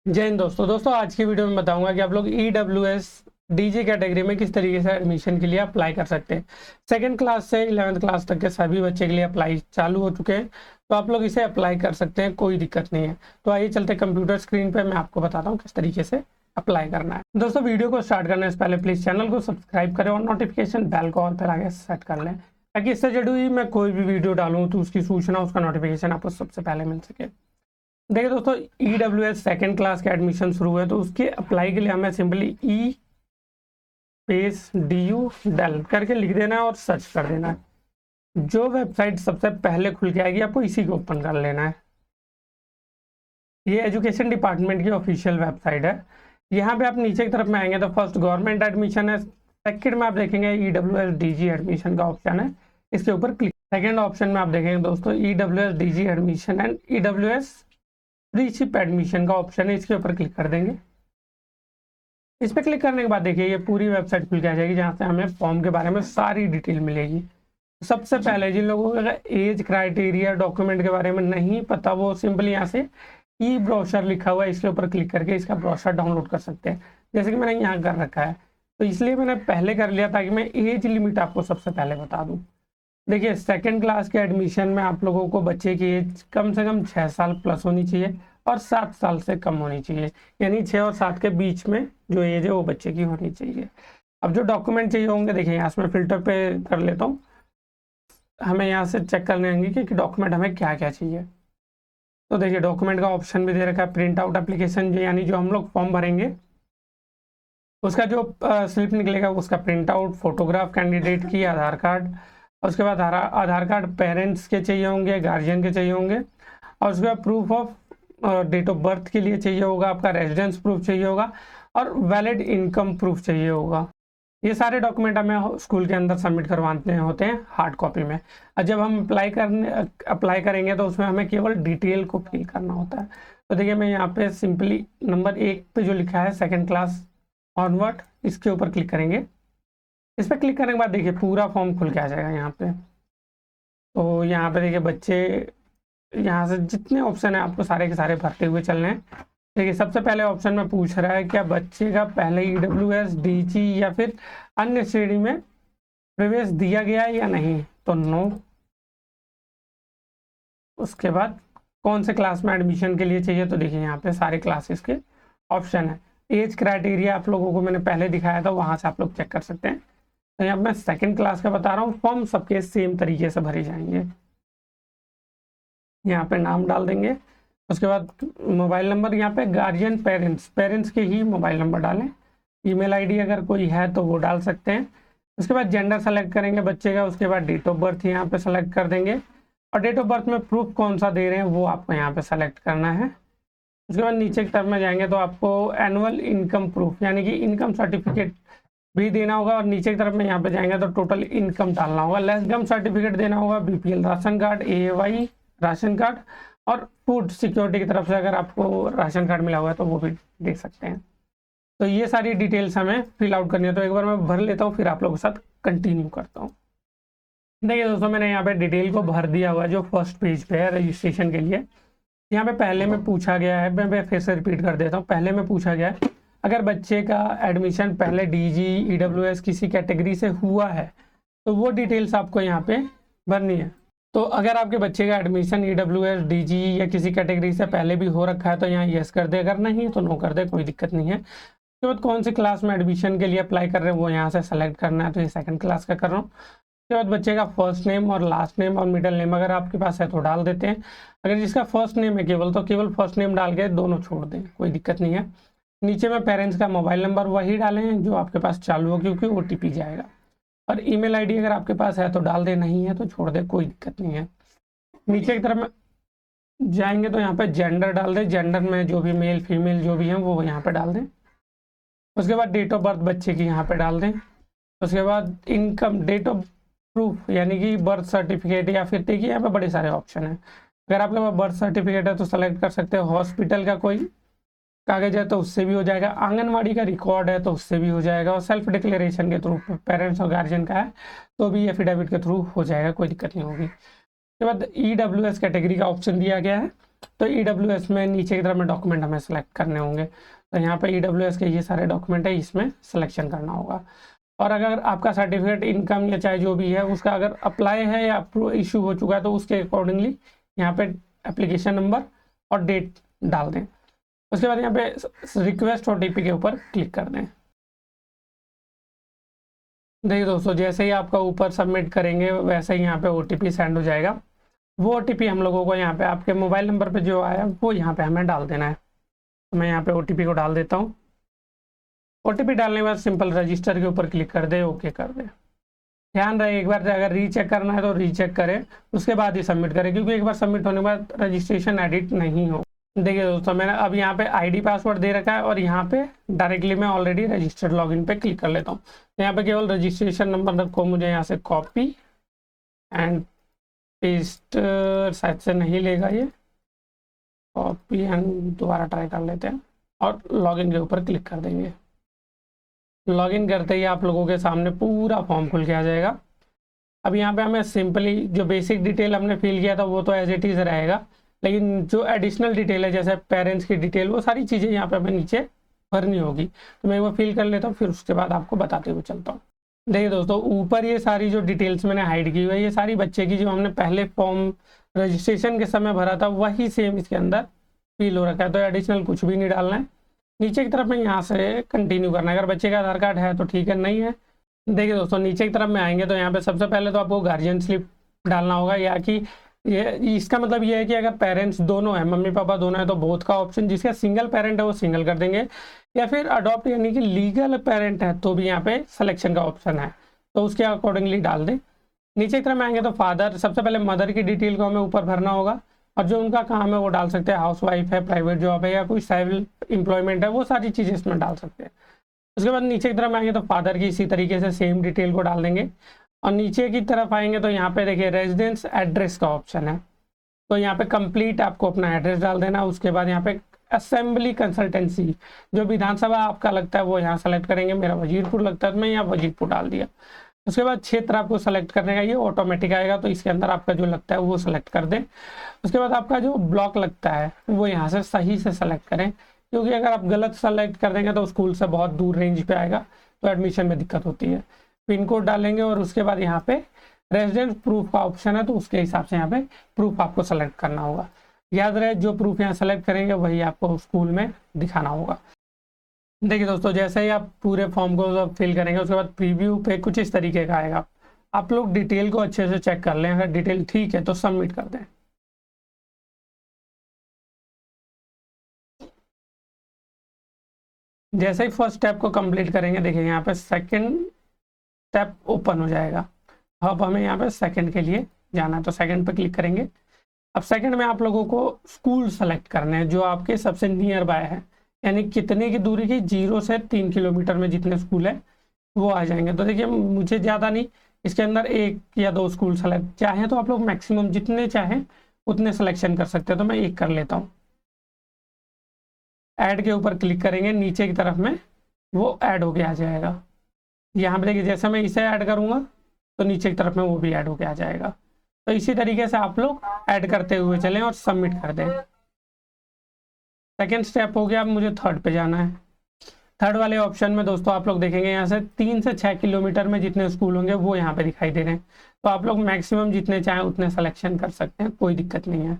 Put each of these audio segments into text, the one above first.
जय हिंद दोस्तों आज की वीडियो में बताऊंगा कि आप लोग EWS DG कैटेगरी में किस तरीके से एडमिशन के लिए अप्लाई कर सकते हैं। सेकंड क्लास से 11th क्लास तक के सभी बच्चे के लिए अप्लाई चालू हो चुके हैं, तो आप लोग इसे अप्लाई कर सकते हैं, कोई दिक्कत नहीं है। तो आइए चलते कंप्यूटर स्क्रीन पे, मैं आपको बताता हूँ किस तरीके से अप्लाई करना है। दोस्तों वीडियो को स्टार्ट करने से पहले प्लीज चैनल को सब्सक्राइब करें और नोटिफिकेशन बेल को ऑल पर आगे सेट कर लें, ताकि इससे जुड़ी हुई मैं कोई भी वीडियो डालूँ तो उसकी सूचना, उसका नोटिफिकेशन आपको सबसे पहले मिल सके। देखिए दोस्तों, EWS सेकेंड क्लास के एडमिशन शुरू हुए, तो उसके अप्लाई के लिए हमें सिंपली E-DU डेल करके लिख देना है और सर्च कर देना है। जो वेबसाइट सबसे पहले खुल के आएगी आपको इसी को ओपन कर लेना है। ये एजुकेशन डिपार्टमेंट की ऑफिशियल वेबसाइट है। यहाँ पे आप नीचे की तरफ में आएंगे तो फर्स्ट गवर्नमेंट एडमिशन है, सेकंड में आप देखेंगे EWS DG एडमिशन का ऑप्शन है, इसके ऊपर क्लिक। सेकंड ऑप्शन में आप देखेंगे दोस्तों EWS DG admission and EWS pre-ship admission का ऑप्शन है, इसके ऊपर क्लिक कर देंगे। इस पर क्लिक करने के बाद देखिए ये पूरी वेबसाइट खुल के आ जाएगी, जहाँ से हमें फॉर्म के बारे में सारी डिटेल मिलेगी। सबसे पहले जिन लोगों का एज क्राइटेरिया डॉक्यूमेंट के बारे में नहीं पता, वो सिंपली यहाँ से ई ब्रोशर लिखा हुआ है, इसके ऊपर क्लिक करके इसका ब्रोशर डाउनलोड कर सकते हैं, जैसे कि मैंने यहाँ कर रखा है। तो इसलिए मैंने पहले कर लिया ताकि मैं एज लिमिट आपको सबसे पहले बता दूँ। देखिए सेकंड क्लास के एडमिशन में आप लोगों को बच्चे की एज कम से कम 6 साल प्लस होनी चाहिए और 7 साल से कम होनी चाहिए, यानी 6 और 7 के बीच में जो एज है वो बच्चे की होनी चाहिए। अब जो डॉक्यूमेंट चाहिए होंगे, देखिए यहाँ से मैं फिल्टर पे कर लेता हूँ, हमें यहाँ से चेक करने होंगे कि डॉक्यूमेंट हमें क्या क्या चाहिए। तो देखिए डॉक्यूमेंट का ऑप्शन भी दे रखा है, प्रिंट आउट एप्लीकेशन, यानी जो हम लोग फॉर्म भरेंगे उसका जो स्लिप निकलेगा उसका प्रिंट आउट, फोटोग्राफ कैंडिडेट की, आधार कार्ड, उसके बाद आधार कार्ड पेरेंट्स के चाहिए होंगे, गार्जियन के चाहिए होंगे, और उसके बाद proof of date of birth के लिए चाहिए होगा, आपका रेजिडेंस प्रूफ चाहिए होगा और वैलिड इनकम प्रूफ चाहिए होगा। ये सारे डॉक्यूमेंट हमें स्कूल के अंदर सबमिट करवाने होते हैं हार्ड कॉपी में। और जब हम अप्लाई करेंगे तो उसमें हमें केवल डिटेल को फिल करना होता है। तो देखिए मैं यहाँ पे सिंपली नंबर 1 पे जो लिखा है सेकेंड क्लास ऑनवर्ड, इसके ऊपर क्लिक करेंगे। इस पर क्लिक करने के बाद देखिए पूरा फॉर्म खुल के आ जाएगा यहाँ पे। तो यहाँ पे देखिए बच्चे, यहाँ से जितने ऑप्शन है आपको सारे के सारे भरते हुए चलने हैं। देखिए सबसे पहले ऑप्शन में पूछ रहा है क्या बच्चे का पहले EWS DG या फिर अन्य श्रेणी में प्रवेश दिया गया है या नहीं, तो नो। उसके बाद कौन से क्लास में एडमिशन के लिए चाहिए, तो देखिए यहाँ पे सारे क्लासेस के ऑप्शन है। एज क्राइटेरिया आप लोगों को मैंने पहले दिखाया था, वहाँ से आप लोग चेक कर सकते हैं। तो यहाँ मैं सेकंड क्लास का बता रहा हूँ, फॉर्म सबके सेम तरीके से भरे जाएंगे। यहाँ पे नाम डाल देंगे, उसके बाद मोबाइल नंबर, यहाँ पे गार्जियन पेरेंट्स के ही मोबाइल नंबर डालें। ईमेल आईडी अगर कोई है तो वो डाल सकते हैं। उसके बाद जेंडर सेलेक्ट करेंगे बच्चे का, उसके बाद डेट ऑफ बर्थ यहाँ पे सेलेक्ट कर देंगे, और डेट ऑफ बर्थ में प्रूफ कौन सा दे रहे हैं वो आपको यहाँ पे सेलेक्ट करना है। उसके बाद नीचे की तरफ में जाएंगे तो आपको एनुअल इनकम प्रूफ यानी कि इनकम सर्टिफिकेट भी देना होगा, और नीचे की तरफ में यहाँ पे जाएंगे तो टोटल इनकम डालना होगा। लेस इनकम सर्टिफिकेट देना होगा, BPL ration card, AAY ration card, और फूड सिक्योरिटी की तरफ से अगर आपको राशन कार्ड मिला हुआ है तो वो भी दे सकते हैं। तो ये सारी डिटेल्स हमें फिल आउट करनी है। तो एक बार मैं भर लेता हूँ, फिर आप लोगों के साथ कंटिन्यू करता हूँ। देखिए दोस्तों मैंने यहाँ पे डिटेल को भर दिया हुआ है, जो फर्स्ट पेज पे है रजिस्ट्रेशन के लिए। यहाँ पे पहले में पूछा गया है, मैं फिर से रिपीट कर देता हूँ। पहले में पूछा गया है अगर बच्चे का एडमिशन पहले DG EWS किसी कैटेगरी से हुआ है तो वो डिटेल्स आपको यहाँ पे भरनी है। तो अगर आपके बच्चे का एडमिशन EWS DG या किसी कैटेगरी से पहले भी हो रखा है तो यहाँ यस कर दे, अगर नहीं तो नो कर दे, कोई दिक्कत नहीं है। उसके बाद कौन सी क्लास में एडमिशन के लिए अप्लाई कर रहे हैं वो यहाँ से सेलेक्ट करना है, तो ये सेकंड क्लास का कर रहा हूँ। उसके बाद बच्चे का फर्स्ट नेम और लास्ट नेम और मिडिल नेम अगर आपके पास है तो डाल देते हैं। अगर जिसका फर्स्ट नेम है केवल, तो केवल फर्स्ट नेम डाल के दोनों छोड़ दें, कोई दिक्कत नहीं है। नीचे में पेरेंट्स का मोबाइल नंबर वही डालें जो आपके पास चालू हो, क्योंकि OTP जाएगा। और ईमेल आईडी अगर आपके पास है तो डाल दे, नहीं है तो छोड़ दे, कोई दिक्कत नहीं है। नीचे की तरफ में जाएंगे तो यहाँ पे जेंडर डाल दें, जेंडर में जो भी मेल फीमेल जो भी है वो यहाँ पे डाल दें। उसके बाद डेट ऑफ बर्थ बच्चे की यहाँ पे डाल दें। उसके बाद इनकम डेट ऑफ प्रूफ यानी कि बर्थ सर्टिफिकेट, या फिर देखिए यहाँ पे बड़े सारे ऑप्शन है। अगर आपके पास बर्थ सर्टिफिकेट है तो सेलेक्ट कर सकते हो, हॉस्पिटल का कोई कागज है तो उससे भी हो जाएगा, आंगनवाड़ी का रिकॉर्ड है तो उससे भी हो जाएगा, और सेल्फ डिक्लेरेशन के थ्रू पेरेंट्स और गार्जियन का है तो भी एफिडेविट के थ्रू हो जाएगा, कोई दिक्कत नहीं होगी। उसके बाद EWS कैटेगरी का ऑप्शन दिया गया है, तो EWS में नीचे की तरफ में डॉक्यूमेंट हमें सेलेक्ट करने होंगे। तो यहाँ पे EWS के ये सारे डॉक्यूमेंट है, इसमें सिलेक्शन करना होगा। और अगर आपका सर्टिफिकेट इनकम या चाहे जो भी है उसका अगर अप्लाई है या इशू हो चुका है तो उसके अकॉर्डिंगली यहाँ पे एप्लीकेशन नंबर और डेट डाल दें। उसके बाद यहाँ पे रिक्वेस्ट OTP के ऊपर क्लिक कर दें। देखिए दोस्तों, जैसे ही आपका ऊपर सबमिट करेंगे वैसे ही यहाँ पे OTP सेंड हो जाएगा। वो OTP हम लोगों को यहाँ पे आपके मोबाइल नंबर पे जो आया वो यहाँ पे हमें डाल देना है। तो मैं यहाँ पे OTP को डाल देता हूँ। OTP डालने के बाद सिंपल रजिस्टर के ऊपर क्लिक कर दे, ओके कर दे। ध्यान रहे एक बार अगर रीचेक करना है तो रीचेक करें, उसके बाद ही सबमिट करें, क्योंकि एक बार सबमिट होने के बाद रजिस्ट्रेशन एडिट नहीं हो। देखिए दोस्तों, मैंने अब यहाँ पे ID पासवर्ड दे रखा है और यहाँ पे डायरेक्टली मैं ऑलरेडी रजिस्टर्ड लॉगिन पे क्लिक कर लेता हूँ। तो यहाँ पे केवल रजिस्ट्रेशन नंबर को मुझे यहाँ से कॉपी एंड पेस्ट, शायद से नहीं लेगा ये, कॉपी एंड दोबारा ट्राई कर लेते हैं और लॉगिन के ऊपर क्लिक कर देंगे। लॉगिन करते ही आप लोगों के सामने पूरा फॉर्म खुल के आ जाएगा। अब यहाँ पे हमें सिंपली जो बेसिक डिटेल हमने फिल किया था वो तो एज इट इज़ रहेगा, लेकिन जो एडिशनल डिटेल है जैसे पेरेंट्स की डिटेल वो सारी चीज़ें यहाँ पे हमें नीचे भरनी होगी। तो मैं वो फिल कर लेता हूँ, फिर उसके बाद आपको बताते हुए चलता हूँ। देखिए दोस्तों, ऊपर ये सारी जो डिटेल्स मैंने हाइड की हुई है ये सारी बच्चे की जो हमने पहले फॉर्म रजिस्ट्रेशन के समय भरा था वही सेम इसके अंदर फिल हो रखा है। तो एडिशनल कुछ भी नहीं डालना है। नीचे की तरफ में यहाँ से कंटिन्यू करना है। अगर बच्चे का आधार कार्ड है तो ठीक है, नहीं है। देखिए दोस्तों, नीचे की तरफ में आएंगे तो यहाँ पे सबसे पहले तो आपको गार्जियन स्लिप डालना होगा, या कि ये इसका मतलब ये है कि अगर पेरेंट्स दोनों हैं, मम्मी पापा दोनों हैं, तो बोथ का ऑप्शन, जिसका सिंगल पेरेंट है वो सिंगल कर देंगे, या फिर अडॉप्ट यानी कि लीगल पेरेंट है तो भी यहाँ पे सिलेक्शन का ऑप्शन है, तो उसके अकॉर्डिंगली डाल दें। नीचे की तरफ में आएंगे तो फादर, सबसे पहले मदर की डिटेल को हमें ऊपर भरना होगा और जो उनका काम है वो डाल सकते हैं, हाउस वाइफ है, प्राइवेट जॉब है या कोई सेल्फ एम्प्लॉयमेंट है, वो सारी चीज़ें इसमें डाल सकते हैं। उसके बाद नीचे की तरफ आएंगे तो फादर की इसी तरीके से सेम डिटेल को डाल देंगे। और नीचे की तरफ आएंगे तो यहाँ पे देखिए रेजिडेंस एड्रेस का ऑप्शन है, तो यहाँ पे कंप्लीट आपको अपना एड्रेस डाल देना। उसके बाद यहाँ पे असेंबली कंसल्टेंसी, जो विधानसभा आपका लगता है वो यहाँ सेलेक्ट करेंगे। मेरा वजीरपुर लगता है तो मैं यहाँ वजीरपुर डाल दिया। उसके बाद क्षेत्र आपको सेलेक्ट करने का, ये ऑटोमेटिक आएगा तो इसके अंदर आपका जो लगता है वो सेलेक्ट कर दें। उसके बाद आपका जो ब्लॉक लगता है वो यहाँ से सही से सेलेक्ट करें, क्योंकि अगर आप गलत सेलेक्ट कर देंगे तो स्कूल से बहुत दूर रेंज पे आएगा तो एडमिशन में दिक्कत होती है। पिन कोड डालेंगे और उसके बाद यहाँ पे रेजिडेंस प्रूफ का ऑप्शन है तो उसके हिसाब से यहाँ पे प्रूफ आपको सेलेक्ट करना होगा। याद रहे जो प्रूफ यहाँ सेलेक्ट करेंगे वही आपको स्कूल में दिखाना होगा। देखिए दोस्तों, जैसे ही आप पूरे फॉर्म को फिल करेंगे उसके बाद प्रीव्यू पे कुछ इस तरीके का आएगा। आप लोग डिटेल को अच्छे से चेक कर लें, अगर डिटेल ठीक है तो सबमिट कर दें। जैसे ही फर्स्ट स्टेप को कंप्लीट करेंगे, देखिए यहाँ पे सेकंड स्टेप ओपन हो जाएगा। अब हमें यहाँ पे सेकंड के लिए जाना है तो सेकंड पे क्लिक करेंगे। अब सेकंड में आप लोगों को स्कूल सेलेक्ट करने हैं जो आपके सबसे नियर बाय है, यानी कितने की दूरी की, 0 से 3 किलोमीटर में जितने स्कूल है वो आ जाएंगे। तो देखिए मुझे ज़्यादा नहीं, इसके अंदर 1 या 2 स्कूल सेलेक्ट, चाहें तो आप लोग मैक्सिमम जितने चाहें उतने सिलेक्शन कर सकते हैं। तो मैं 1 कर लेता हूँ। ऐड के ऊपर क्लिक करेंगे, नीचे की तरफ में वो ऐड होके आ जाएगा। यहाँ पे देखिए जैसे मैं इसे ऐड करूँगा तो नीचे की तरफ में वो भी ऐड होके आ जाएगा। तो इसी तरीके से आप लोग ऐड करते हुए चलें और सबमिट कर दें। सेकेंड स्टेप हो गया, अब मुझे थर्ड पे जाना है। थर्ड वाले ऑप्शन में दोस्तों आप लोग देखेंगे यहाँ से 3 से 6 किलोमीटर में जितने स्कूल होंगे वो यहाँ पे दिखाई दे रहे हैं। तो आप लोग मैक्सिमम जितने चाहें उतने सिलेक्शन कर सकते हैं, कोई दिक्कत नहीं है।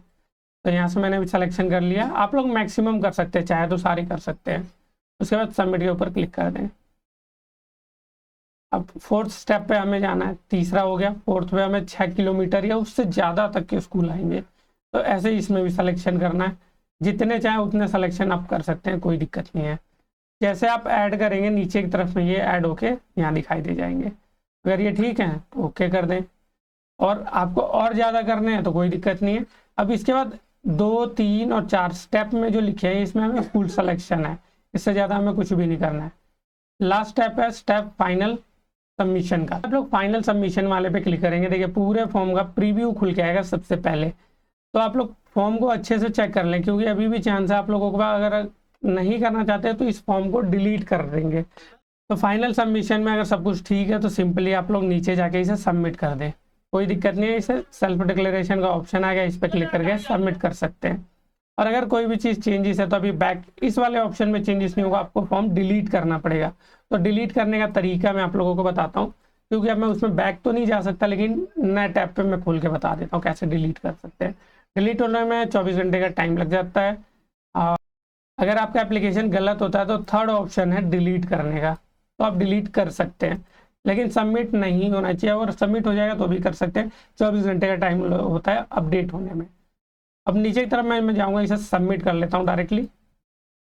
तो यहाँ से मैंने भी सिलेक्शन कर लिया। आप लोग मैक्सिमम कर सकते हैं, चाहे तो सारे कर सकते हैं। उसके बाद सबमिट के ऊपर क्लिक कर दें। अब फोर्थ स्टेप पे हमें जाना है, तीसरा हो गया। फोर्थ पे हमें 6 किलोमीटर या उससे ज़्यादा तक के स्कूल आएंगे, तो ऐसे ही इसमें भी सिलेक्शन करना है। जितने चाहे उतने सिलेक्शन आप कर सकते हैं, कोई दिक्कत नहीं है। जैसे आप ऐड करेंगे नीचे की तरफ में ये ऐड होके यहाँ दिखाई दे जाएंगे। अगर ये ठीक है तो ओके कर दें, और आपको और ज़्यादा करने हैं तो कोई दिक्कत नहीं है। अब इसके बाद 2, 3 और 4 स्टेप में जो लिखे हैं इसमें हमें फुल सिलेक्शन है, इससे ज़्यादा हमें कुछ भी नहीं करना है। लास्ट स्टेप है स्टेप फाइनल सबमिशन का। आप लोग फाइनल सबमिशन वाले पे क्लिक करेंगे। देखिए पूरे फॉर्म का प्रीव्यू खुल के आएगा सबसे पहले, तो आप लोग फॉर्म को अच्छे से चेक कर लें, क्योंकि अभी भी चांस है आप लोगों को, अगर नहीं करना चाहते तो इस फॉर्म को डिलीट कर देंगे। तो फाइनल सबमिशन में अगर सब कुछ ठीक है तो सिंपली आप लोग नीचे जाके इसे सबमिट कर दें, कोई दिक्कत नहीं है। इसे सेल्फ डिक्लेरेशन का ऑप्शन आ गया, इस पर क्लिक करके सबमिट कर सकते हैं। और अगर कोई भी चीज़ चेंजेस है तो अभी बैक इस वाले ऑप्शन में चेंजेस नहीं होगा, आपको फॉर्म डिलीट करना पड़ेगा। तो डिलीट करने का तरीका मैं आप लोगों को बताता हूँ, क्योंकि अब मैं उसमें बैक तो नहीं जा सकता, लेकिन नए टैब पे मैं खोल के बता देता हूँ कैसे डिलीट कर सकते हैं। डिलीट होने में 24 घंटे का टाइम लग जाता है। अगर आपका एप्लीकेशन गलत होता है तो थर्ड ऑप्शन है डिलीट करने का, तो आप डिलीट कर सकते हैं, लेकिन सबमिट नहीं होना चाहिए, और सबमिट हो जाएगा तो भी कर सकते हैं। 24 घंटे का टाइम होता है अपडेट होने में। अब नीचे की तरफ मैं जाऊँगा, इसे सबमिट कर लेता हूँ डायरेक्टली।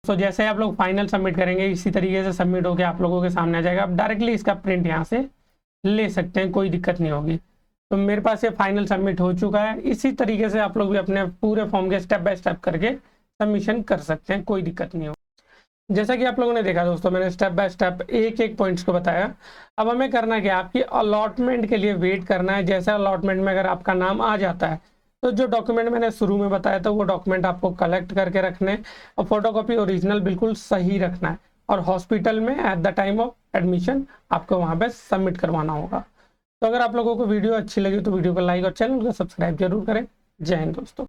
तो जैसे आप लोग फाइनल सबमिट करेंगे इसी तरीके से सबमिट होकर आप लोगों के सामने आ जाएगा। आप डायरेक्टली इसका प्रिंट यहाँ से ले सकते हैं, कोई दिक्कत नहीं होगी। तो मेरे पास ये फाइनल सबमिट हो चुका है। इसी तरीके से आप लोग भी अपने पूरे फॉर्म के स्टेप बाय स्टेप करके सबमिशन कर सकते हैं, कोई दिक्कत नहीं होगी। जैसा कि आप लोगों ने देखा दोस्तों, मैंने स्टेप बाय स्टेप एक एक पॉइंट्स को बताया। अब हमें करना क्या, आपकी अलॉटमेंट के लिए वेट करना है। जैसे अलॉटमेंट में अगर आपका नाम आ जाता है तो जो डॉक्यूमेंट मैंने शुरू में बताया था वो डॉक्यूमेंट आपको कलेक्ट करके रखने, और फोटोकॉपी ओरिजिनल बिल्कुल सही रखना है, और हॉस्पिटल में at the time of admission आपको वहाँ पे सबमिट करवाना होगा। तो अगर आप लोगों को वीडियो अच्छी लगी तो वीडियो को लाइक और चैनल को सब्सक्राइब जरूर करें। जय हिंद दोस्तों।